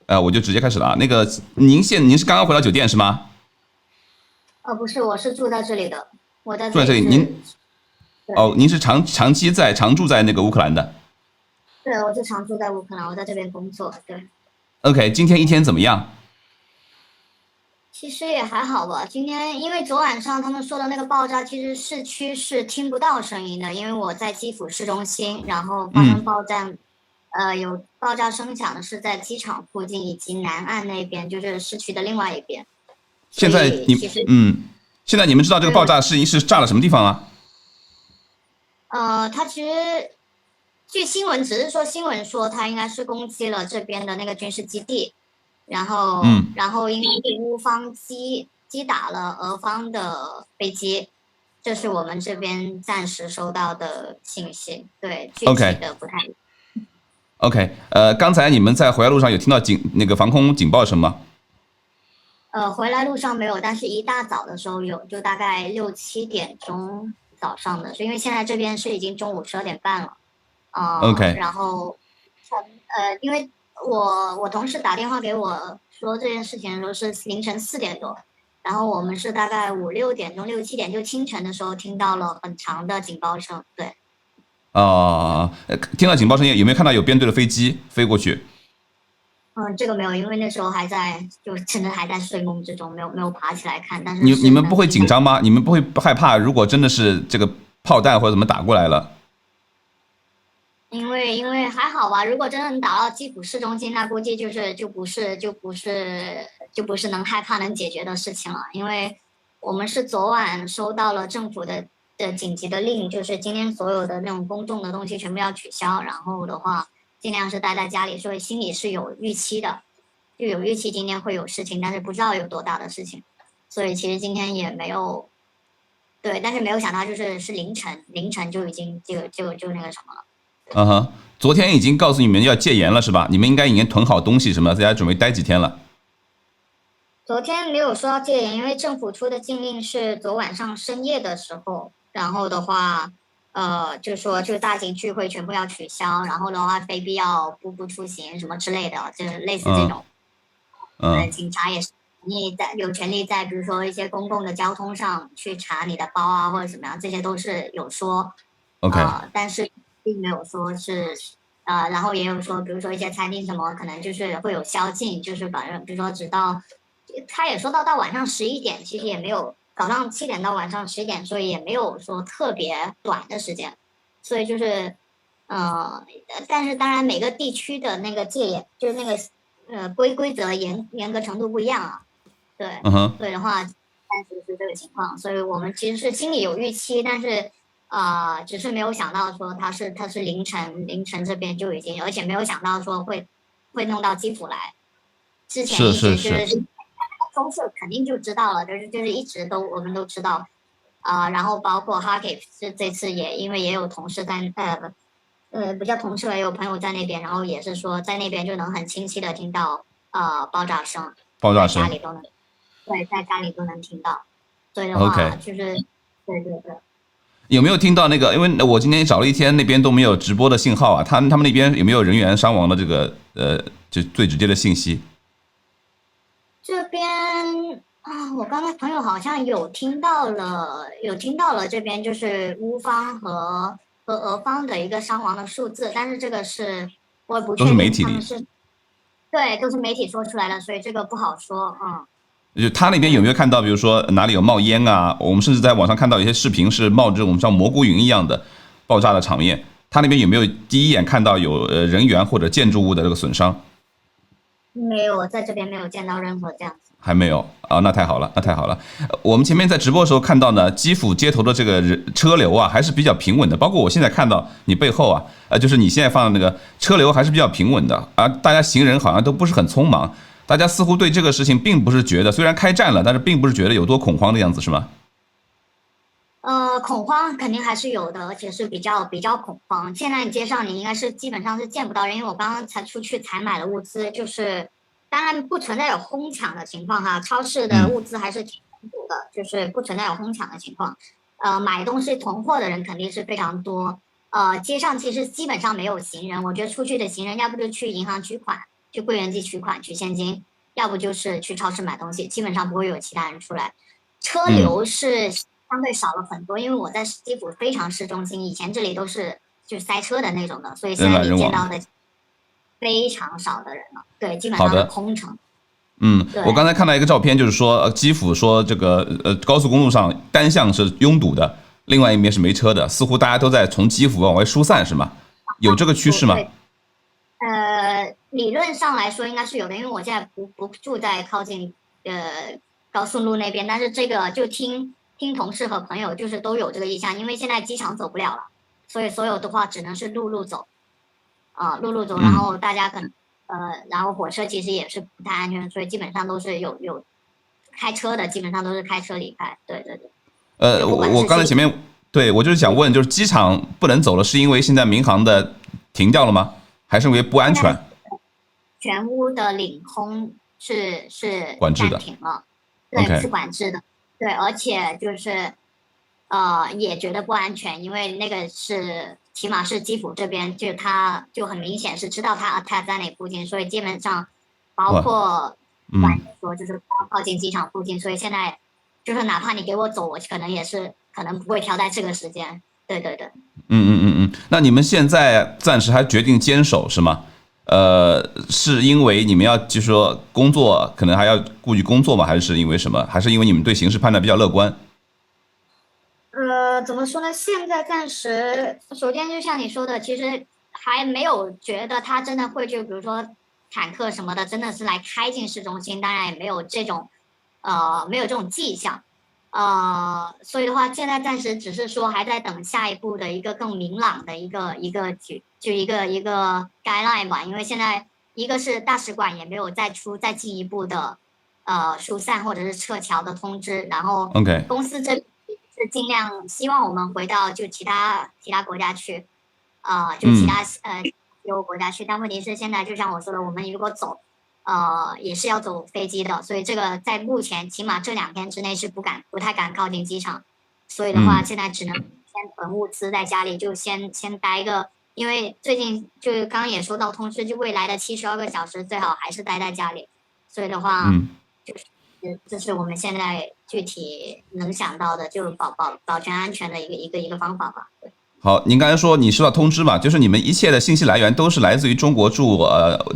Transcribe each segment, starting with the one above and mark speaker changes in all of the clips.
Speaker 1: 我就直接开始了啊。那个，您是刚刚回到酒店是吗？
Speaker 2: 不是，我是住在这里的，我在这
Speaker 1: 住在这里，
Speaker 2: 里是，对，
Speaker 1: 您是长期常住在那个乌克兰的。
Speaker 2: 对，我是常住在乌克兰，我在这边工作，对。
Speaker 1: OK，今天一天怎么样？
Speaker 2: 其实也还好吧，今天因为昨晚上他们说的那个爆炸，其实市区是听不到声音的，因为我在基辅市中心，然后发生
Speaker 1: 嗯，
Speaker 2: 爆炸，有爆炸声响的是在机场附近以及南岸那边，就是市区的另外一边，所
Speaker 1: 现在你
Speaker 2: 以其实
Speaker 1: 现在你们知道这个
Speaker 2: 对我
Speaker 1: 爆炸是炸了什么地方啊？
Speaker 2: 它其实据新闻只是说新闻说它应该是攻击了这边的那个军事基地，然后因为乌方击打了俄方的飞机，这是我们这边暂时收到的信息。对，具体
Speaker 1: OK
Speaker 2: 的不太。
Speaker 1: OK，刚才你们在回来路上有听到那个防空警报声吗？
Speaker 2: 回来路上没有，但是一大早的时候有，就大概6、7点钟早上的，是因为现在这边是已经中午12点半了。
Speaker 1: OK，
Speaker 2: 然后因为我同事打电话给我说这件事情的时候是凌晨4点多，然后我们是大概5、6点钟、6、7点就清晨的时候听到了很长的警报声。对，
Speaker 1: 听到警报声音，有没有看到有编队的飞机飞过去？
Speaker 2: 嗯，这个没有，因为那时候还在，就真的还在睡梦之中，没有爬起来看，但是是
Speaker 1: 你们不会
Speaker 2: 能听到。
Speaker 1: 紧张吗？你们不会害怕？如果真的是这个炮弹或者怎么打过来了？
Speaker 2: 因为还好吧，如果真的能打到基辅市中心，那估计就不是能害怕能解决的事情了。因为我们是昨晚收到了政府的紧急的令，就是今天所有的那种公众的东西全部要取消，然后的话尽量是待在家里，所以心里是有预期的，就有预期今天会有事情，但是不知道有多大的事情，所以其实今天也没有对，但是没有想到就是凌晨就已经就那个什么了。
Speaker 1: 嗯哼，昨天已经告诉你们要戒严了是吧？你们应该已经囤好东西什么的，在家准备待几天了。
Speaker 2: 昨天没有说到戒严，因为政府出的禁令是昨晚上深夜的时候，然后的话，就说就大型聚会全部要取消，然后的话非必要不出行什么之类的，就是类似这
Speaker 1: 嗯
Speaker 2: 种。
Speaker 1: 嗯
Speaker 2: 警察也是有权利在比如说一些公共的交通上去查你的包啊或者怎么样，这些都是有说，，OK，但是并没有说是。然后也有说，比如说一些餐厅什么，可能就是会有宵禁，就是反正比如说直到他也说到晚上11点，其实也没有早上7点到晚上11点，所以也没有说特别短的时间，所以就是呃，但是当然每个地区的那个戒严就是那个规则严格程度不一样啊，对，
Speaker 1: 嗯哼，
Speaker 2: 所以的话暂时是这个情况，所以我们其实是心里有预期，但是只是没有想到说它是凌晨这边就已经，而且没有想到说会弄到基辅来。之前
Speaker 1: 是
Speaker 2: 一
Speaker 1: 是是，
Speaker 2: 直就是中社肯定就知道了，就是一直都我们都知道然后包括 Harkiv 这次也因为也有同事在不叫同事也有朋友在那边，然后也是说在那边就能很清晰的听到爆炸声，在家
Speaker 1: 爆炸声。
Speaker 2: 里都能对在家里都能听到，所以的话
Speaker 1: OK，
Speaker 2: 就是对对对。
Speaker 1: 有没有听到那个？因为我今天找了一天，那边都没有直播的信号啊。他们那边有没有人员伤亡的这个就最直接的信息？
Speaker 2: 这边我刚才朋友好像有听到了这边就是乌方和俄方的一个伤亡的数字，但是这个是我也不
Speaker 1: 都是
Speaker 2: 确
Speaker 1: 媒体里。
Speaker 2: 定他们是对，都是媒体说出来的，所以这个不好说。
Speaker 1: 就他那边有没
Speaker 2: 对。
Speaker 1: 有看到，比如说哪里有冒烟啊？我们甚至在网上看到一些视频是冒这种像蘑菇云一样的爆炸的场面。他那边有没有第一眼看到有人员或者建筑物的这个损伤？
Speaker 2: 没有，在这边没有见到任何这样子。
Speaker 1: 还没有啊，那太好了，那太好了。我们前面在直播的时候看到呢，基辅街头的这个车流啊，还是比较平稳的。包括我现在看到你背后啊，就是你现在放的那个车流还是比较平稳的，而大家行人好像都不是很匆忙，大家似乎对这个事情并不是觉得，虽然开战了，但是并不是觉得有多恐慌的样子，是吗？
Speaker 2: 恐慌肯定还是有的，而且是比较恐慌。现在街上你应该是基本上是见不到人，因为我刚刚才出去采买了物资，就是当然不存在有哄抢的情况哈，超市的
Speaker 1: 嗯，
Speaker 2: 物资还是挺充足的，就是不存在有哄抢的情况。买东西囤货的人肯定是非常多。街上其实基本上没有行人，我觉得出去的行人要不就去银行取款，去柜员机取款取现金，要不就是去超市买东西，基本上不会有其他人出来。车流是相对少了很多，因为我在基辅非常市中心，以前这里都是就是塞车的那种的，所以现在你见到的非常少的人了，对，基本上是空城。
Speaker 1: 我刚才看到一个照片，就是说基辅说这个高速公路上单向是拥堵的，另外一面是没车的，似乎大家都在从基辅往外疏散，是吗？有这个趋势吗？
Speaker 2: 理论上来说应该是有的，因为我现在不住在靠近高速路那边，但是这个就听同事和朋友就是都有这个意向，因为现在机场走不了了，所以所有的话只能是陆路走，陆路走，然后大家可能然后火车其实也是不太安全，所以基本上都是有开车的，基本上都是开车离开，对对对。
Speaker 1: 我刚才前面对我就是想问，就是机场不能走了，是因为现在民航的停掉了吗？还是因为不安全？
Speaker 2: 全屋的领空是
Speaker 1: 管制的，
Speaker 2: 暂停了，对，是管制的，对，而且就是也觉得不安全，因为那个是起码是基辅这边，就他就很明显是知道他 attack 在哪附近，所以基本上包括说就是靠近机场附近，所以现在就是哪怕你给我走，我可能不会挑在这个时间，对对对。
Speaker 1: 那你们现在暂时还决定坚守是吗？是因为你们要就是说工作可能还要顾及工作吗？还是因为什么？还是因为你们对形势判断比较乐观？
Speaker 2: 怎么说呢？现在暂时，首先就像你说的，其实还没有觉得他真的会就比如说坦克什么的，真的是来开进市中心，当然也没有这种迹象。所以的话，现在暂时只是说还在等下一步的一个更明朗的一个guideline 吧，因为现在一个是大使馆也没有再进一步的疏散或者是撤侨的通知，然后公司这是尽量希望我们回到就其他国家去，就其他欧国家去，但问题是现在就像我说的，我们如果走。也是要走飞机的，所以这个在目前起码这2天之内是不太敢靠近机场，所以的话现在只能先囤物资在家里，就先待一个，因为最近就刚刚也说到通知，就未来的72个小时最好还是待在家里，所以的话就是这是我们现在具体能想到的，就保全安全的一个方法吧。对。
Speaker 1: 好，您刚才说你收到通知嘛，就是你们一切的信息来源都是来自于中国驻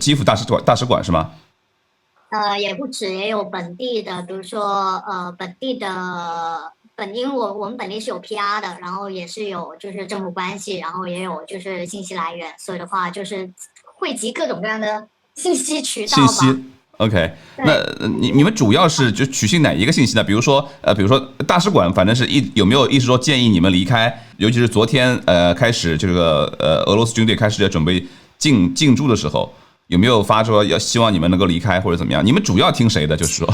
Speaker 1: 基辅大使馆是吗？
Speaker 2: 也不止，也有本地的，比如说因为我们本地是有 PR 的，然后也是有就是政府关系，然后也有就是信息来源，所以的话就是汇集各种各样的信息渠道吧。
Speaker 1: OK， 那你们主要是就取信哪一个信息呢？比如说大使馆，反正是有没有意思说建议你们离开？尤其是昨天开始这个俄罗斯军队开始要准备进驻的时候，有没有发说要希望你们能够离开或者怎么样？你们主要听谁的？就是说，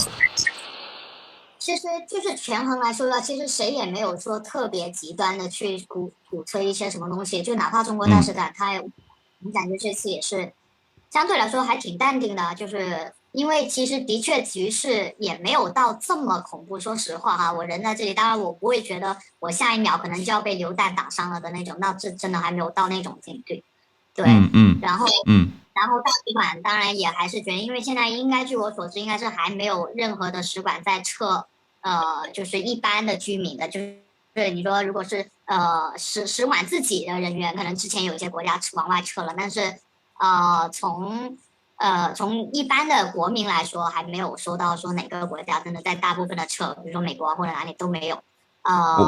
Speaker 2: 其实就是权衡来说的话，其实谁也没有说特别极端的去鼓吹一些什么东西，就哪怕中国大使馆，他也感觉这次也是相对来说还挺淡定的，就是因为其实的确局势也没有到这么恐怖。说实话哈，我人在这里，当然我不会觉得我下一秒可能就要被榴弹打伤了的那种，那这真的还没有到那种境地。对，然后大使馆当然也还是觉得，因为现在应该据我所知，应该是还没有任何的使馆在撤，就是一般的居民的，就是你说如果是使馆自己的人员，可能之前有一些国家往外撤了，但是从一般的国民来说，还没有收到说哪个国家真的在大部分的撤，比如说美国或者哪里都没有。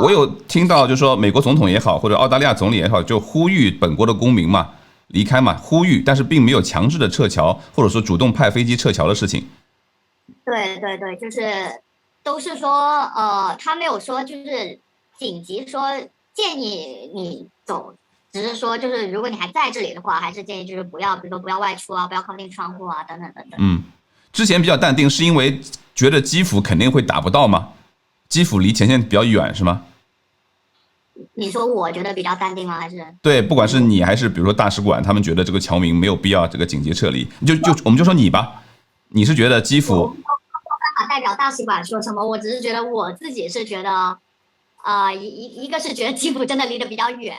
Speaker 1: 我有听到，就是说美国总统也好，或者澳大利亚总理也好，就呼吁本国的公民嘛离开嘛，呼吁，但是并没有强制的撤侨，或者说主动派飞机撤侨的事情。
Speaker 2: 对对对，就是都是说他没有说就是紧急说建议你走。只是说，就是如果你还在这里的话，还是建议就是不要，比如说不要外出啊，不要靠近窗户啊，等等等等。
Speaker 1: 之前比较淡定，是因为觉得基辅肯定会打不到吗？基辅离前线比较远是吗？
Speaker 2: 你说我觉得比较淡定吗？还是
Speaker 1: 对，不管是你还是比如说大使馆，他们觉得这个侨民没有必要这个紧急撤离，我们就说你吧，你是觉得基辅？
Speaker 2: 我没有办法代表大使馆说什么，我只是觉得我自己是觉得，一个是觉得基辅真的离得比较远。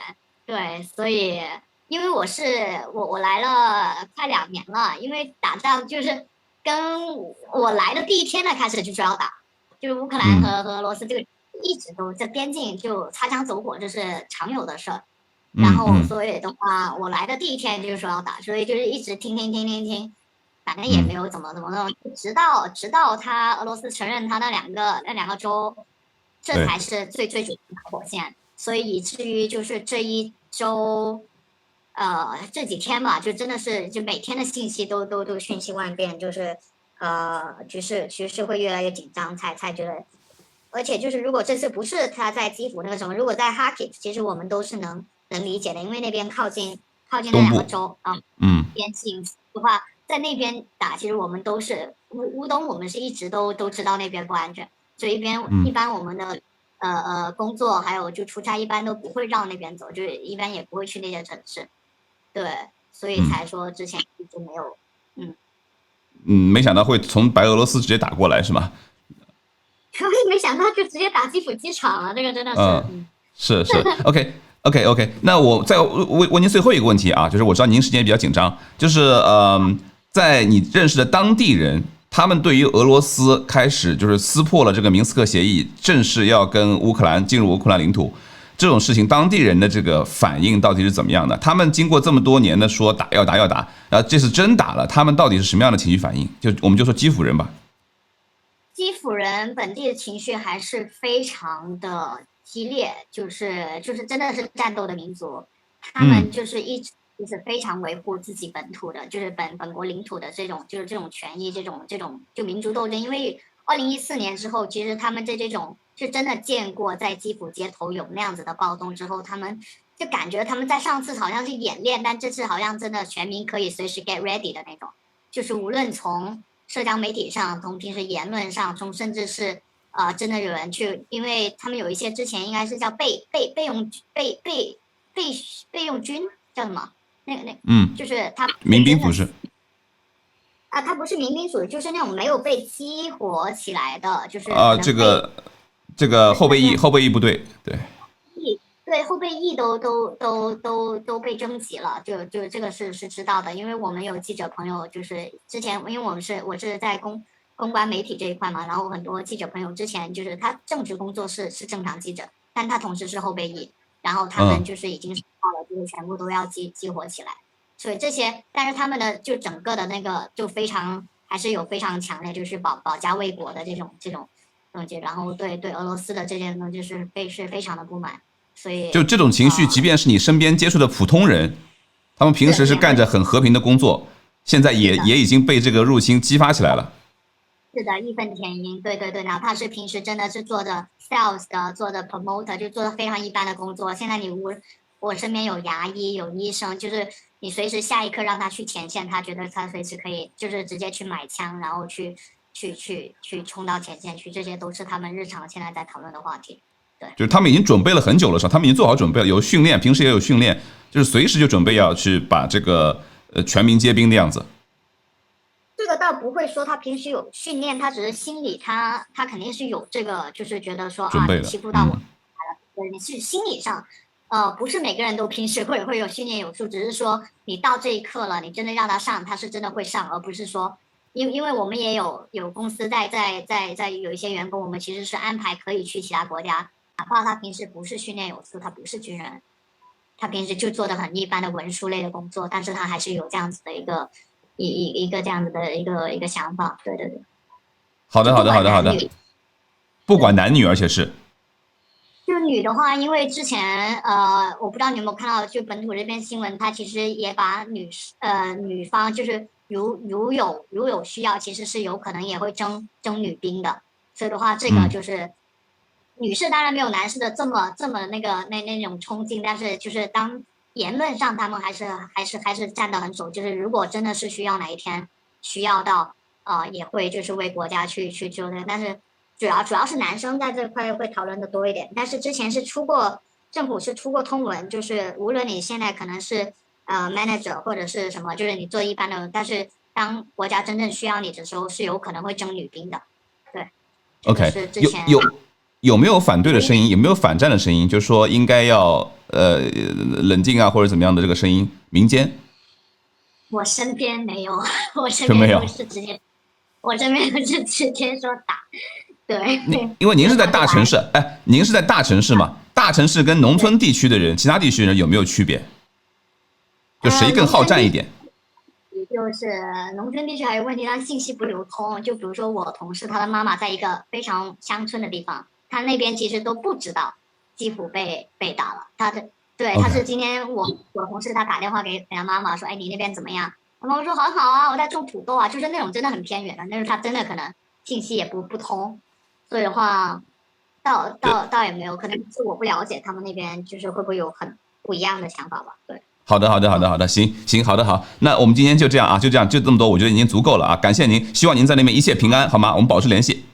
Speaker 2: 对，所以因为我来了快2年了，因为打仗就是跟我来的第一天呢开始就是要打，就是乌克兰和俄罗斯这个一直都这边境就擦枪走火，这是常有的事儿。然后所以的话，我来的第一天就是说要打，所以就是一直听，反正也没有怎么弄，直到他俄罗斯承认他那两个州，这才是最主要的火线，所以以至于就是这一周。这几天吧，就真的是就每天的信息都瞬息万变，就是局势会越来越紧张，才觉得，而且就是如果这次不是他在基辅那个什么，如果在哈基夫，其实我们都是能理解的，因为那边靠近那两个州啊，边境的话，在那边打，其实我们都是乌东，我们是一直都知道那边不安全，所以一般我们的工作还有就出差一般都不会绕那边走，就是一般也不会去那些城市。对，所以才说之前一直没有，
Speaker 1: 没想到会从白俄罗斯直接打过来是吗？
Speaker 2: 我也没想到就直接打基辅机场了，这个真的是，
Speaker 1: 是 ，OK，那我再问您最后一个问题啊，就是我知道您时间也比较紧张，就是在你认识的当地人，他们对于俄罗斯开始就是撕破了这个明斯克协议，正式要跟乌克兰进入乌克兰领土。这种事情，当地人的这个反应到底是怎么样的？他们经过这么多年的说要打，这次真打了，他们到底是什么样的情绪反应？我们就说基辅人吧。
Speaker 2: 基辅人本地的情绪还是非常的激烈，就是真的是战斗的民族，他们就是一直就是非常维护自己本土的，就是本国领土的这种权益，这种就民族斗争。因为2014年之后，其实他们这种。是真的见过在基辅街头有那样子的暴动之后，他们就感觉他们在上次好像是演练，但这次好像真的全民可以随时 get ready 的那种。就是无论从社交媒体上，从平时言论上，从甚至是真的有人去，因为他们有一些之前应该是叫备用军叫什么？就是他
Speaker 1: 民兵不是。
Speaker 2: 他不是民兵属于，就是那种没有被激活起来的，就是
Speaker 1: 这个后备役部队，
Speaker 2: 对后备役都被征集了，就这个是知道的，因为我们有记者朋友，就是之前因为我是在公关媒体这一块嘛，然后很多记者朋友之前就是他正职工作是正常记者，但他同时是后备役，然后他们就是已经到了，就是全部都要激活起来，所以这些，但是他们的就整个的那个就还是有非常强烈就是保家卫国的这种东西，然后对俄罗斯的这些东西是非常的不满，所以
Speaker 1: 就这种情绪，即便是你身边接触的普通人，他们平时是干着很和平的工作，现在也已经被这个入侵激发起来了。
Speaker 2: 是的，义愤填膺，对，哪怕是平时真的是做着 sales 的，做着 promoter， 就做着非常一般的工作，现在我身边有牙医，有医生，就是你随时下一刻让他去前线，他觉得他随时可以，就是直接去买枪，然后去冲到前线去，这些都是他们日常现在在讨论的话题。对，
Speaker 1: 就是他们已经准备了很久了，是吧？他们已经做好准备了，有训练，平时也有训练，就是随时就准备要去把这个全民皆兵的样子。
Speaker 2: 这个倒不会说他平时有训练，他只是心里他肯定是有这个，就是觉得说你欺负到我，你是心理上。不是每个人都平时会有训练有素，只是说你到这一刻了，你真的让他上，他是真的会上，而不是说，因为我们也有公司在有一些员工，我们其实是安排可以去其他国家，哪怕他平时不是训练有素，他不是军人，他平时就做的很一般的文书类的工作，但是他还是有这样子的一个这样子的一个想法，对。
Speaker 1: 好的，不管男女，而且是。
Speaker 2: 就女的话，因为之前我不知道你有没有看到，就本土这边新闻，它其实也把女方就是如有需要，其实是有可能也会征女兵的。所以的话，这个就是女士当然没有男士的这么那种冲劲，但是就是当言论上他们还是站得很守，就是如果真的是需要哪一天需要到也会就是为国家去救的，但是。主要是男生在这块会讨论的多一点，但是之前是政府是出过通文，就是无论你现在可能是manager 或者是什么，就是你做一般的，但是当国家真正需要你的时候，是有可能会征女兵的。对
Speaker 1: ，OK，有没有反对的声音？有没有反战的声音？就是说应该要冷静啊，或者怎么样的这个声音？民间？
Speaker 2: 我身边没有，我身
Speaker 1: 就没有
Speaker 2: 边都是直接，我身边都是直接说打，对。
Speaker 1: 因为您是在大城市，哎，您是在大城市嘛？大城市跟农村地区的人，其他地区人有没有区别？就谁更好战一点？
Speaker 2: 就是农村地区还有问题，它信息不流通。就比如说我同事，他的妈妈在一个非常乡村的地方，他那边其实都不知道基辅被打了。对，他是今天我同事他打电话给他妈妈说，哎，你那边怎么样？他妈妈说很好啊，我在种土豆啊，就是那种真的很偏远的，但是他真的可能信息也不通，所以的话，倒也没有，可能是我不了解他们那边就是会不会有很不一样的想法吧？对。
Speaker 1: 好的，好的，好的，好的，行行，好的，好，那我们今天就这样啊，就这样，就这么多，我觉得已经足够了啊，感谢您，希望您在那边一切平安，好吗？我们保持联系。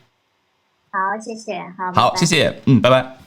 Speaker 2: 好，谢谢，好，
Speaker 1: 好，谢谢，拜拜。